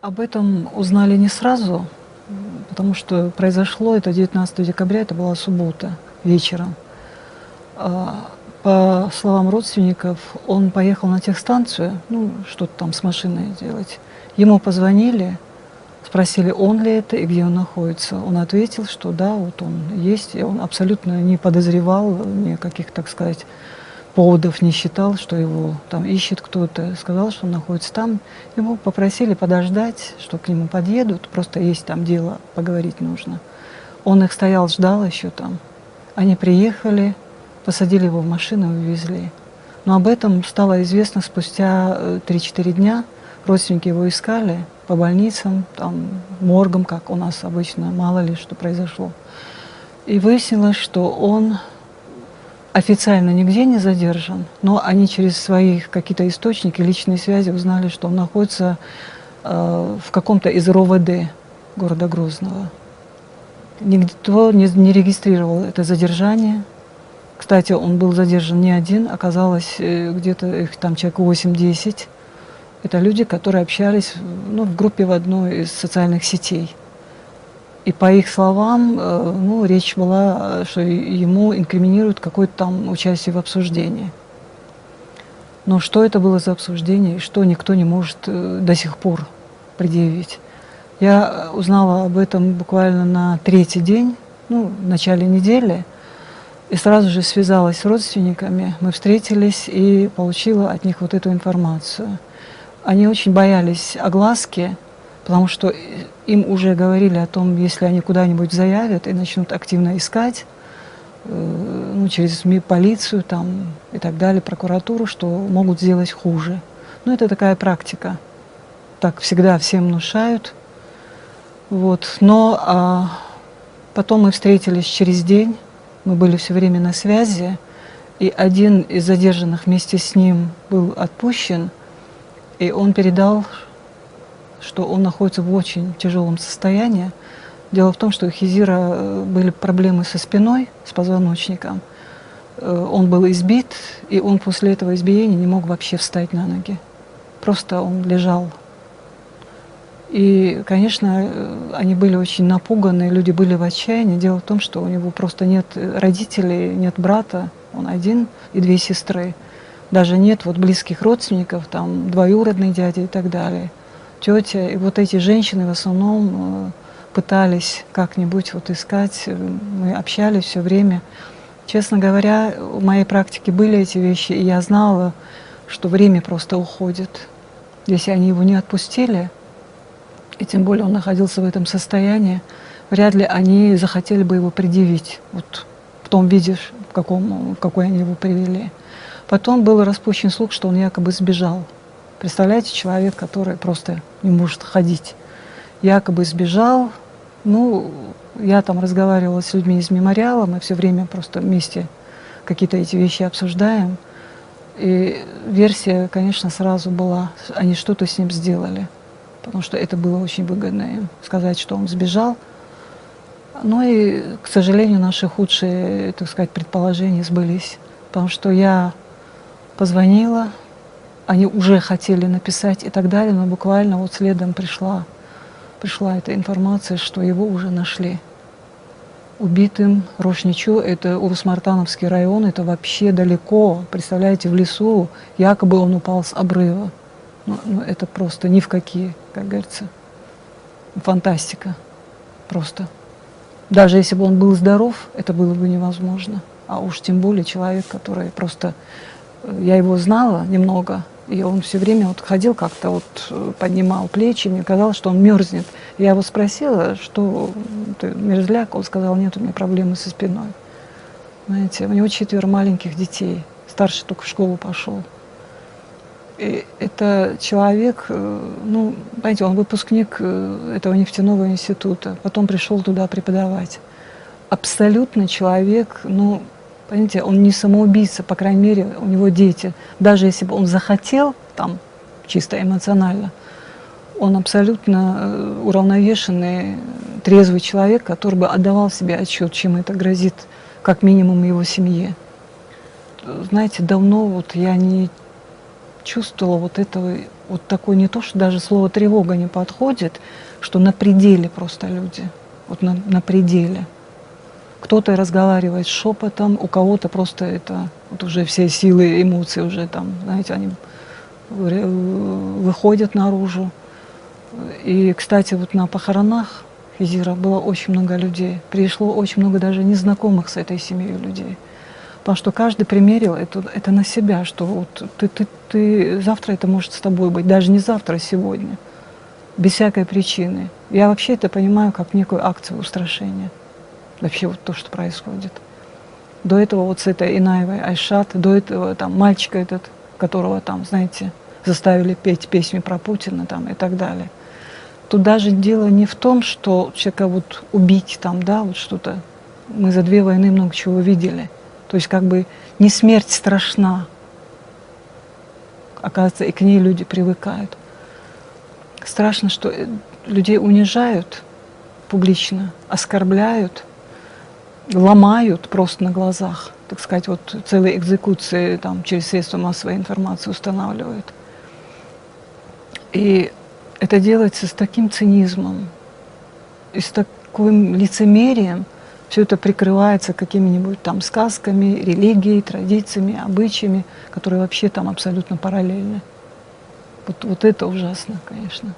Об этом узнали не сразу, потому что произошло это 19 декабря, это была суббота вечером. По словам родственников, он поехал на техстанцию, ну, что-то там с машиной делать. Ему позвонили, спросили, он ли это и где он находится. Он ответил, что да, вот он есть, и он абсолютно не подозревал никаких, так сказать, поводов, не считал, что его там ищет кто-то. Сказал, что он находится там. Ему попросили подождать, что к нему подъедут, просто есть там дело, поговорить нужно. Он их стоял, ждал еще там. Они приехали, посадили его в машину и увезли. Но об этом стало известно спустя 3-4 дня. Родственники его искали по больницам, там, моргам, как у нас обычно, мало ли что произошло. И выяснилось, что он официально нигде не задержан, но они через свои какие-то источники, личные связи узнали, что он находится в каком-то из РОВД города Грозного. Никто не регистрировал это задержание. Кстати, он был задержан не один, оказалось где-то их там человек 8-10. Это люди, которые общались, ну, в группе в одной из социальных сетей. И по их словам, ну, речь была, что ему инкриминируют какое-то там участие в обсуждении. Но что это было за обсуждение, и что никто не может до сих пор предъявить. Я узнала об этом буквально на 3-й день, ну, в начале недели, и сразу же связалась с родственниками. Мы встретились и получила от них вот эту информацию. Они очень боялись огласки, потому что им уже говорили о том, если они куда-нибудь заявят и начнут активно искать, ну, через СМИ, полицию там, и так далее, прокуратуру, что могут сделать хуже. Ну, это такая практика. Так всегда всем внушают. Вот. Но потом мы встретились через день, мы были все время на связи, и один из задержанных вместе с ним был отпущен, и он передал, что он находится в очень тяжелом состоянии. Дело в том, что у Хизира были проблемы со спиной, с позвоночником. Он был избит, и он после этого избиения не мог вообще встать на ноги. Просто он лежал. И, конечно, они были очень напуганы, люди были в отчаянии. Дело в том, что у него просто нет родителей, нет брата, он один и 2 сестры. Даже нет вот близких родственников, там двоюродный дядя и так далее, тетя. И вот эти женщины в основном пытались как-нибудь вот искать. Мы общались все время. Честно говоря, в моей практике были эти вещи, и я знала, что время просто уходит. Если они его не отпустили, и тем более он находился в этом состоянии, вряд ли они захотели бы его предъявить вот в том виде, в какой они его привели. Потом был распущен слух, что он якобы сбежал. Представляете, человек, который просто не может ходить, якобы сбежал. Ну, я там разговаривала с людьми из мемориала, мы все время просто вместе какие-то эти вещи обсуждаем. И версия, конечно, сразу была, они что-то с ним сделали, потому что это было очень выгодно им сказать, что он сбежал. Ну и, к сожалению, наши худшие, так сказать, предположения сбылись, потому что я позвонила, они уже хотели написать и так далее, но буквально вот следом пришла эта информация, что его уже нашли убитым. Рошничу, это Урус-Мартановский район, это вообще далеко, представляете, в лесу, якобы он упал с обрыва. Ну, это просто ни в какие, как говорится, фантастика просто. Даже если бы он был здоров, это было бы невозможно. А уж тем более человек, который просто... Я его знала немного, и он все время вот ходил как-то, вот поднимал плечи, мне казалось, что он мерзнет. Я его спросила, что ты мерзляк, он сказал, нет, у меня проблемы со спиной. Знаете, у него 4 маленьких детей, старший только в школу пошел. И это человек, ну, знаете, он выпускник этого нефтяного института, потом пришел туда преподавать. Абсолютно человек, ну, понимаете, он не самоубийца, по крайней мере, у него дети. Даже если бы он захотел, там, чисто эмоционально, он абсолютно уравновешенный, трезвый человек, который бы отдавал себе отчет, чем это грозит, как минимум, его семье. Знаете, давно вот я не чувствовала вот этого, вот такое, не то, что даже слово тревога не подходит, что на пределе просто люди, вот на пределе. Кто-то разговаривает шепотом, у кого-то просто это, вот уже все силы, эмоции уже там, знаете, они выходят наружу. И, кстати, вот на похоронах Хизира было очень много людей. Пришло очень много даже незнакомых с этой семьей людей. Потому что каждый примерил это на себя, что вот ты завтра это может с тобой быть, даже не завтра, а сегодня, без всякой причины. Я вообще это понимаю как некую акцию устрашения. Вообще вот то, что происходит. До этого вот с этой Инаевой Айшат, до этого там мальчика этот, которого там, знаете, заставили петь песни про Путина там и так далее. Тут даже дело не в том, что человека вот убить там, да, вот что-то. Мы за 2 войны много чего видели. То есть как бы не смерть страшна. Оказывается, и к ней люди привыкают. Страшно, что людей унижают публично, оскорбляют, ломают просто на глазах. Так сказать, вот целые экзекуции там через средства массовой информации устанавливают. И это делается с таким цинизмом и с таким лицемерием. Все это прикрывается какими-нибудь там сказками, религией, традициями, обычаями, которые вообще там абсолютно параллельны. Вот это ужасно, конечно.